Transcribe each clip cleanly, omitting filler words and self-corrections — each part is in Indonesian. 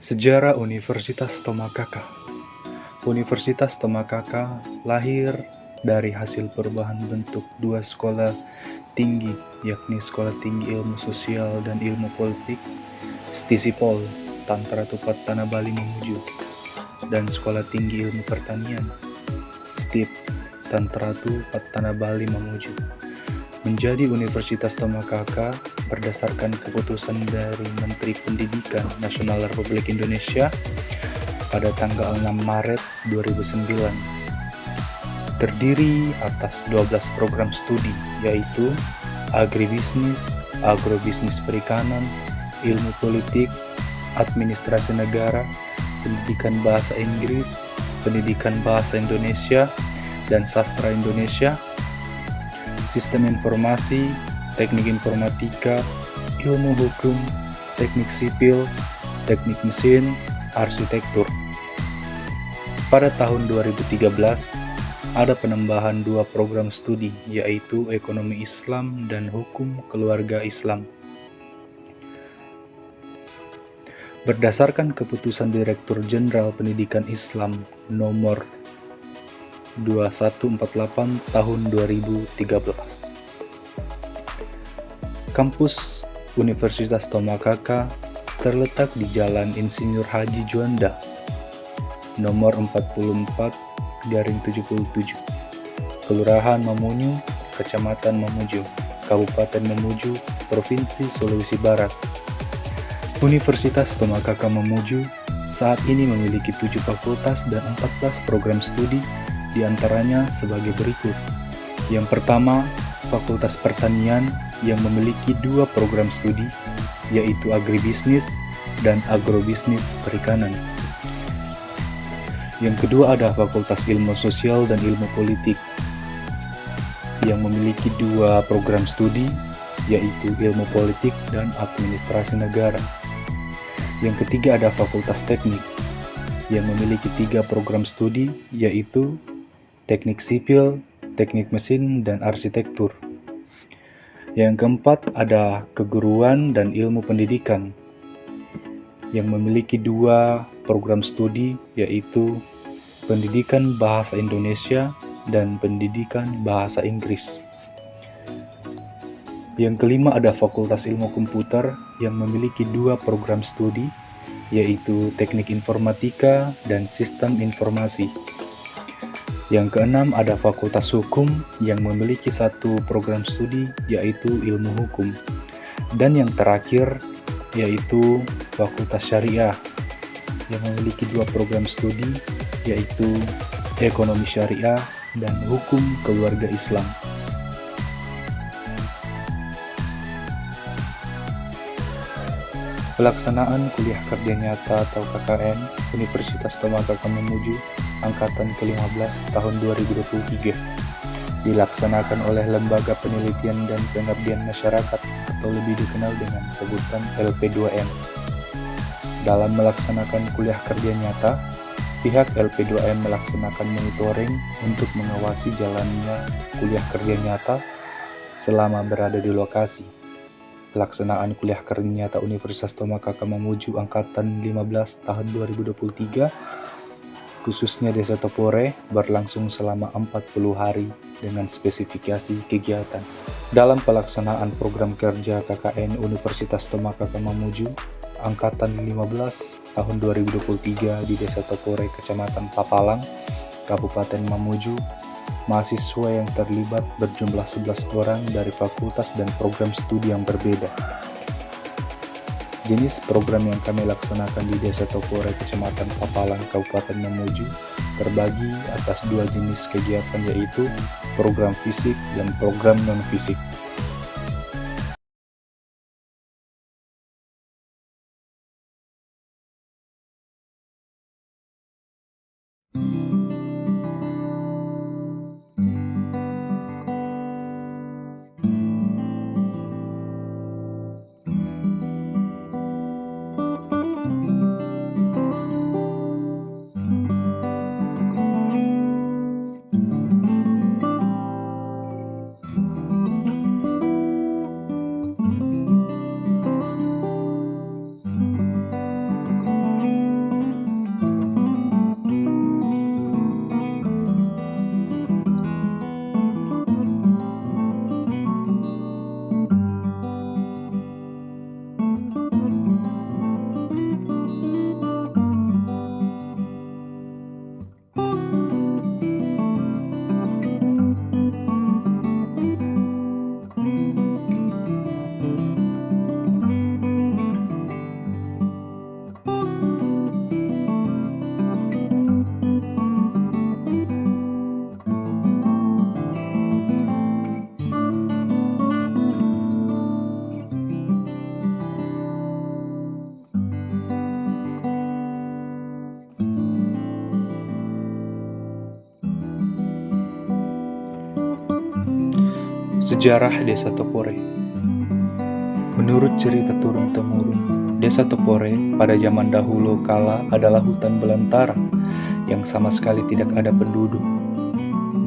Sejarah Universitas Tomakaka. Universitas Tomakaka lahir dari hasil perubahan bentuk dua sekolah tinggi, yakni Sekolah Tinggi Ilmu Sosial dan Ilmu Politik, Stisipol, Tantra Tupat Tanah Bali Mamuju, dan Sekolah Tinggi Ilmu Pertanian, STIP, Tantra Tupat Tanah Bali Mamuju, menjadi Universitas Tomakaka berdasarkan keputusan dari Menteri Pendidikan Nasional Republik Indonesia pada tanggal 6 Maret 2009. Terdiri atas 12 program studi, yaitu agribisnis, agrobisnis perikanan, ilmu politik, administrasi negara, pendidikan bahasa Inggris, pendidikan bahasa Indonesia, dan sastra Indonesia, sistem informasi, teknik informatika, ilmu hukum, teknik sipil, teknik mesin, arsitektur. Pada tahun 2013, ada penambahan dua program studi, yaitu Ekonomi Islam dan Hukum Keluarga Islam. Berdasarkan keputusan Direktur Jenderal Pendidikan Islam nomor 2148 tahun 2013. Kampus Universitas Tomakaka terletak di Jalan Insinyur Haji Juanda, nomor 44/77, Kelurahan Mamuju, Kecamatan Mamuju, Kabupaten Mamuju, Provinsi Sulawesi Barat. Universitas Tomakaka Mamuju saat ini memiliki 7 fakultas dan 14 program studi, diantaranya sebagai berikut. Yang pertama, Fakultas Pertanian yang memiliki 2 program studi, yaitu Agribisnis dan Agrobisnis Perikanan. Yang kedua ada Fakultas Ilmu Sosial dan Ilmu Politik yang memiliki 2 program studi, yaitu Ilmu Politik dan Administrasi Negara. Yang ketiga ada Fakultas Teknik yang memiliki 3 program studi, yaitu Teknik Sipil, Teknik Mesin, dan Arsitektur. Yang keempat ada Keguruan dan Ilmu Pendidikan yang memiliki 2 program studi, yaitu Pendidikan Bahasa Indonesia dan Pendidikan Bahasa Inggris. Yang kelima ada Fakultas Ilmu Komputer yang memiliki 2 program studi, yaitu Teknik Informatika dan Sistem Informasi. Yang keenam ada Fakultas Hukum yang memiliki 1 program studi, yaitu Ilmu Hukum. Dan yang terakhir yaitu Fakultas Syariah yang memiliki 2 program studi, yaitu Ekonomi Syariah dan Hukum Keluarga Islam. Pelaksanaan Kuliah Kerja Nyata atau KKN Universitas Tomakaka Mamuju Angkatan ke-15 tahun 2023 dilaksanakan oleh Lembaga Penelitian dan Pengabdian Masyarakat atau lebih dikenal dengan sebutan LP2M. Dalam melaksanakan kuliah kerja nyata, pihak LP2M melaksanakan monitoring untuk mengawasi jalannya kuliah kerja nyata selama berada di lokasi. Pelaksanaan kuliah kerja nyata Universitas Tomakaka Mamuju Angkatan 15 tahun 2023, khususnya Desa Topore, berlangsung selama 40 hari dengan spesifikasi kegiatan. Dalam pelaksanaan program kerja KKN Universitas Tomakaka Mamuju Angkatan 15 tahun 2023 di Desa Topore, Kecamatan Papalang, Kabupaten Mamuju, mahasiswa yang terlibat berjumlah 11 orang dari fakultas dan program studi yang berbeda. Jenis program yang kami laksanakan di Desa Topore, Kecamatan Papalang, Kabupaten Mamuju terbagi atas 2 jenis kegiatan, yaitu program fisik dan program non-fisik. Sejarah Desa Topore. Menurut cerita turun-temurun, Desa Topore pada zaman dahulu kala adalah hutan belantara yang sama sekali tidak ada penduduk.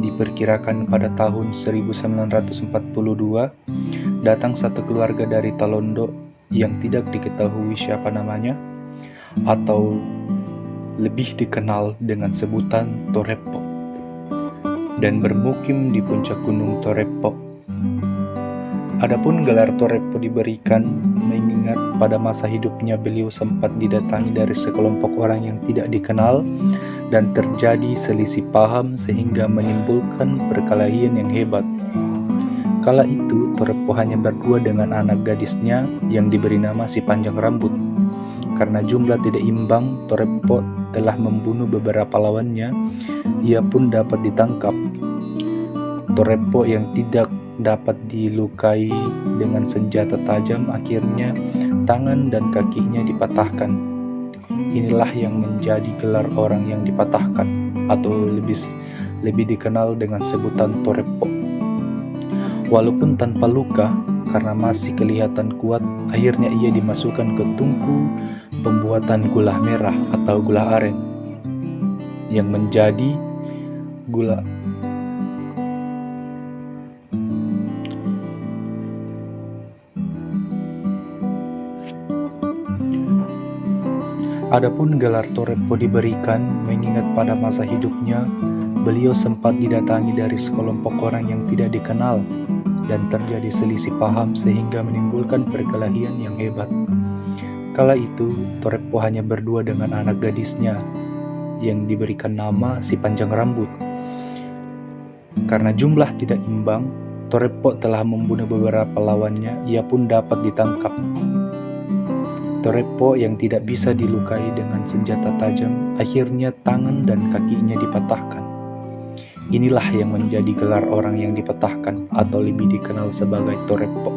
Diperkirakan pada tahun 1942, datang satu keluarga dari Talondo yang tidak diketahui siapa namanya, atau lebih dikenal dengan sebutan Toreppo, dan bermukim di puncak gunung Toreppo. Adapun gelar Toreppo diberikan mengingat pada masa hidupnya beliau sempat didatangi dari sekelompok orang yang tidak dikenal dan terjadi selisih paham sehingga menimbulkan perkelahian yang hebat. Kala itu Toreppo hanya berdua dengan anak gadisnya yang diberi nama si Panjang Rambut. Karena jumlah tidak imbang, Toreppo telah membunuh beberapa lawannya. Ia pun dapat ditangkap. Toreppo yang tidak dapat dilukai dengan senjata tajam, akhirnya tangan dan kakinya dipatahkan. Inilah yang menjadi gelar orang yang dipatahkan, atau lebih dikenal dengan sebutan Toreppo. Walaupun tanpa luka, karena masih kelihatan kuat, akhirnya ia dimasukkan ke tungku pembuatan gula merah atau gula aren, yang menjadi gula Adapun gelar Toreppo diberikan mengingat pada masa hidupnya beliau sempat didatangi dari sekelompok orang yang tidak dikenal dan terjadi selisih paham sehingga menimbulkan perkelahian yang hebat. Kala itu Toreppo hanya berdua dengan anak gadisnya yang diberikan nama si Panjang Rambut. Karena jumlah tidak imbang, Toreppo telah membunuh beberapa lawannya, ia pun dapat ditangkap. Toreppo yang tidak bisa dilukai dengan senjata tajam, akhirnya tangan dan kakinya dipatahkan. Inilah yang menjadi gelar orang yang dipatahkan atau lebih dikenal sebagai Toreppo.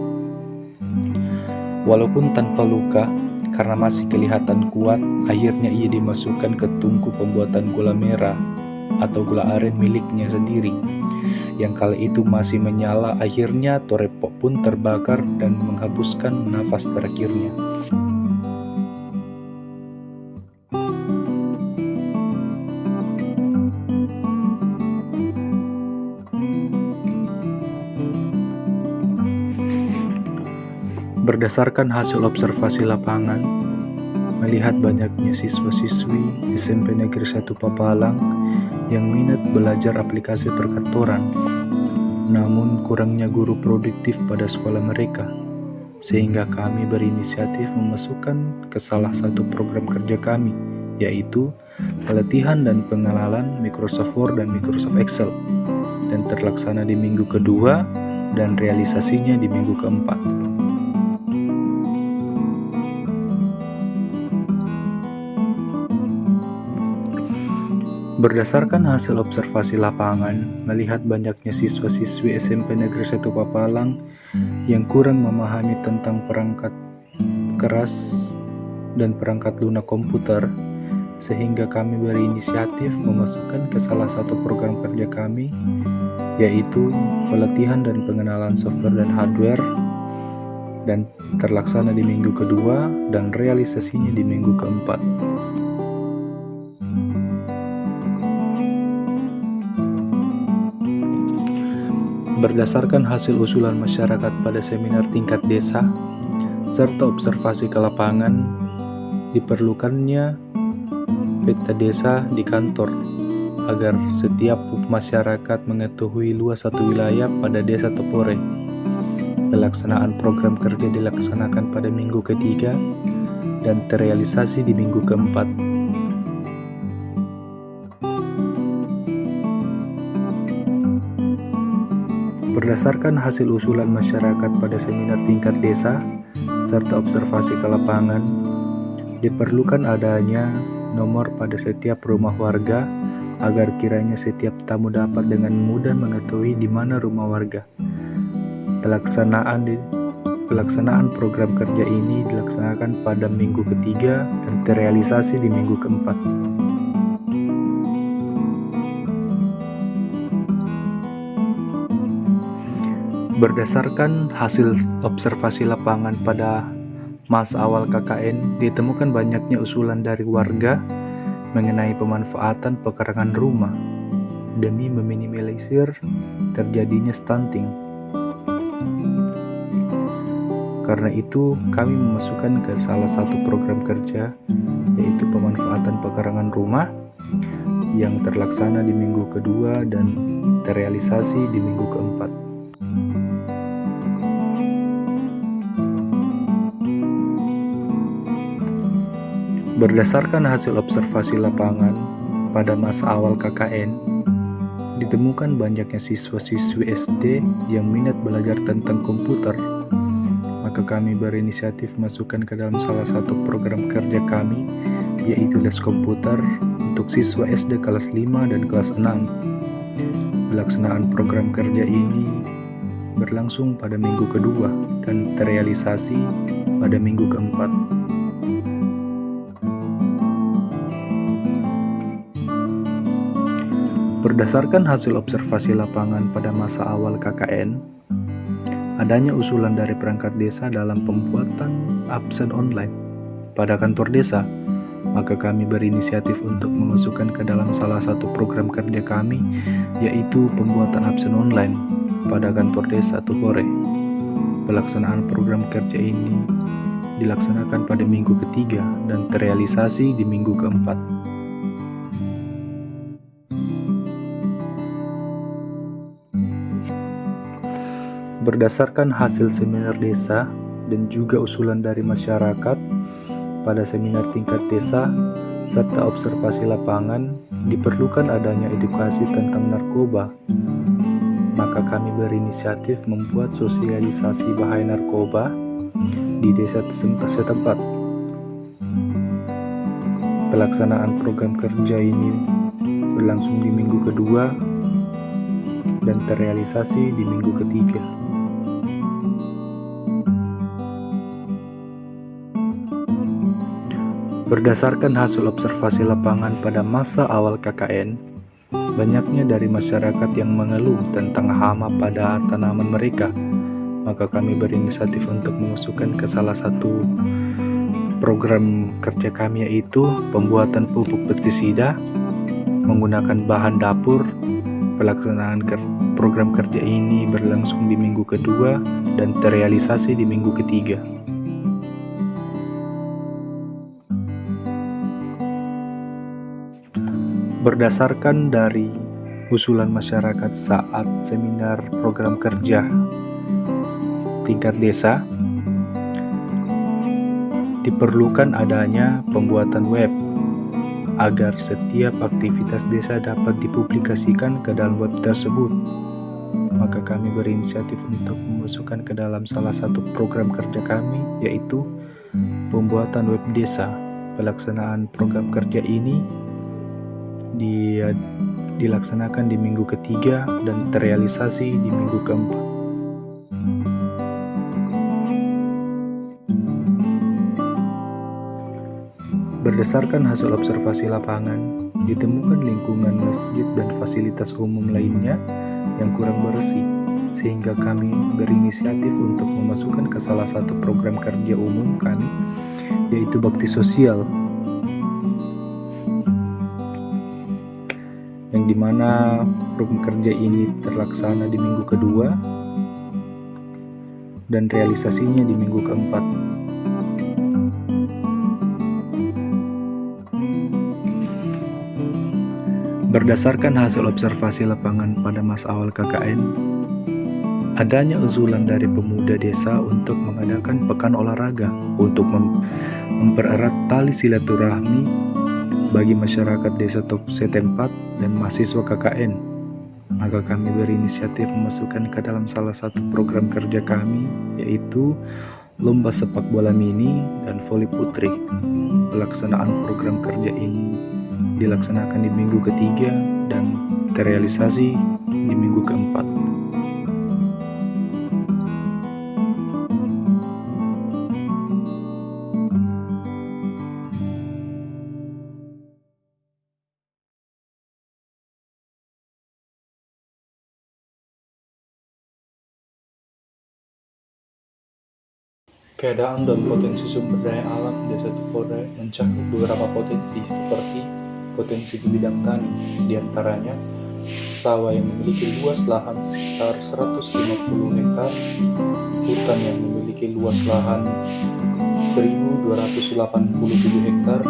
Walaupun tanpa luka, karena masih kelihatan kuat, akhirnya ia dimasukkan ke tungku pembuatan gula merah atau gula aren miliknya sendiri. Yang kala itu masih menyala, akhirnya Toreppo pun terbakar dan menghembuskan nafas terakhirnya. Berdasarkan hasil observasi lapangan, melihat banyaknya siswa-siswi SMP Negeri 1 Papalang yang minat belajar aplikasi perkantoran, namun kurangnya guru produktif pada sekolah mereka, sehingga kami berinisiatif memasukkan ke salah satu program kerja kami, yaitu pelatihan dan pengenalan Microsoft Word dan Microsoft Excel, dan terlaksana di minggu kedua dan realisasinya di minggu keempat. Berdasarkan hasil observasi lapangan, melihat banyaknya siswa-siswi SMP Negeri 1 Papalang yang kurang memahami tentang perangkat keras dan perangkat lunak komputer, sehingga kami berinisiatif memasukkan ke salah satu program kerja kami, yaitu pelatihan dan pengenalan software dan hardware, dan terlaksana di minggu kedua dan realisasinya di minggu keempat. Berdasarkan hasil usulan masyarakat pada seminar tingkat desa, serta observasi ke lapangan, diperlukannya peta desa di kantor, agar setiap masyarakat mengetahui luas satu wilayah pada Desa Topore. Pelaksanaan program kerja dilaksanakan pada minggu ketiga dan terrealisasi di minggu keempat. Berdasarkan hasil usulan masyarakat pada seminar tingkat desa, serta observasi ke lapangan, diperlukan adanya nomor pada setiap rumah warga agar kiranya setiap tamu dapat dengan mudah mengetahui di mana rumah warga. Pelaksanaan program kerja ini dilaksanakan pada minggu ketiga dan terrealisasi di minggu keempat. Berdasarkan hasil observasi lapangan pada masa awal KKN, ditemukan banyaknya usulan dari warga mengenai pemanfaatan pekarangan rumah demi meminimalisir terjadinya stunting. Karena itu, kami memasukkan ke salah satu program kerja, yaitu pemanfaatan pekarangan rumah yang terlaksana di minggu kedua dan terrealisasi di minggu keempat. Berdasarkan hasil observasi lapangan pada masa awal KKN, ditemukan banyaknya siswa-siswi SD yang minat belajar tentang komputer. Maka kami berinisiatif masukkan ke dalam salah satu program kerja kami, yaitu les komputer untuk siswa SD kelas 5 dan kelas 6. Pelaksanaan program kerja ini berlangsung pada minggu kedua dan terrealisasi pada minggu keempat. Berdasarkan hasil observasi lapangan pada masa awal KKN, adanya usulan dari perangkat desa dalam pembuatan absen online pada kantor desa, maka kami berinisiatif untuk memasukkan ke dalam salah satu program kerja kami, yaitu pembuatan absen online pada kantor desa Tuhore. Pelaksanaan program kerja ini dilaksanakan pada minggu ketiga dan terrealisasi di minggu keempat. Berdasarkan hasil seminar desa dan juga usulan dari masyarakat pada seminar tingkat desa serta observasi lapangan, diperlukan adanya edukasi tentang narkoba. Maka kami berinisiatif membuat sosialisasi bahaya narkoba di desa setempat. Pelaksanaan program kerja ini berlangsung di minggu kedua dan terrealisasi di minggu ketiga. Berdasarkan hasil observasi lapangan pada masa awal KKN, banyaknya dari masyarakat yang mengeluh tentang hama pada tanaman mereka. Maka kami berinisiatif untuk memasukkan ke salah satu program kerja kami, yaitu pembuatan pupuk pestisida menggunakan bahan dapur. Pelaksanaan program kerja ini berlangsung di minggu kedua dan terrealisasi di minggu ketiga. Berdasarkan dari usulan masyarakat saat seminar program kerja tingkat desa, diperlukan adanya pembuatan web agar setiap aktivitas desa dapat dipublikasikan ke dalam web tersebut. Maka kami berinisiatif untuk memasukkan ke dalam salah satu program kerja kami, yaitu pembuatan web desa. Pelaksanaan program kerja ini dilaksanakan di minggu ketiga dan terrealisasi di minggu keempat. Berdasarkan hasil observasi lapangan, ditemukan lingkungan masjid dan fasilitas umum lainnya yang kurang bersih, sehingga kami berinisiatif untuk memasukkan ke salah satu program kerja umum kami, yaitu bakti sosial, yang dimana program kerja ini terlaksana di minggu kedua dan realisasinya di minggu keempat. Berdasarkan hasil observasi lapangan pada masa awal KKN, adanya usulan dari pemuda desa untuk mengadakan pekan olahraga untuk mempererat tali silaturahmi bagi masyarakat desa setempat dan mahasiswa KKN. Maka kami berinisiatif memasukkan ke dalam salah satu program kerja kami, yaitu lomba sepak bola mini dan voli putri. Pelaksanaan program kerja ini dilaksanakan di minggu ketiga dan terrealisasi di minggu keempat. Keadaan dan potensi sumber daya alam Desa Tupore mencakup beberapa potensi seperti potensi di bidang tani, diantaranya sawah yang memiliki luas lahan sekitar 150 hektar, hutan yang memiliki luas lahan 1.287 hektar,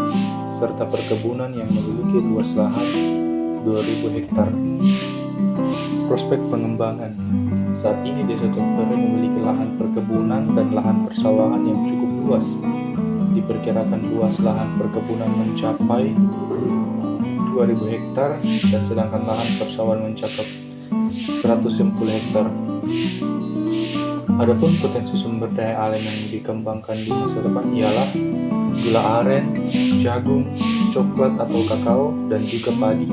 serta perkebunan yang memiliki luas lahan 2.000 hektar. Prospek pengembangan. Saat ini Desa Tupore memiliki lahan perkebunan dan lahan persawahan yang cukup luas. Diperkirakan luas lahan perkebunan mencapai 2.000 hektar dan sedangkan lahan persawahan mencapai 150 hektar. Adapun potensi sumber daya alam yang dikembangkan di masa depan ialah gula aren, jagung, coklat atau kakao, dan juga padi.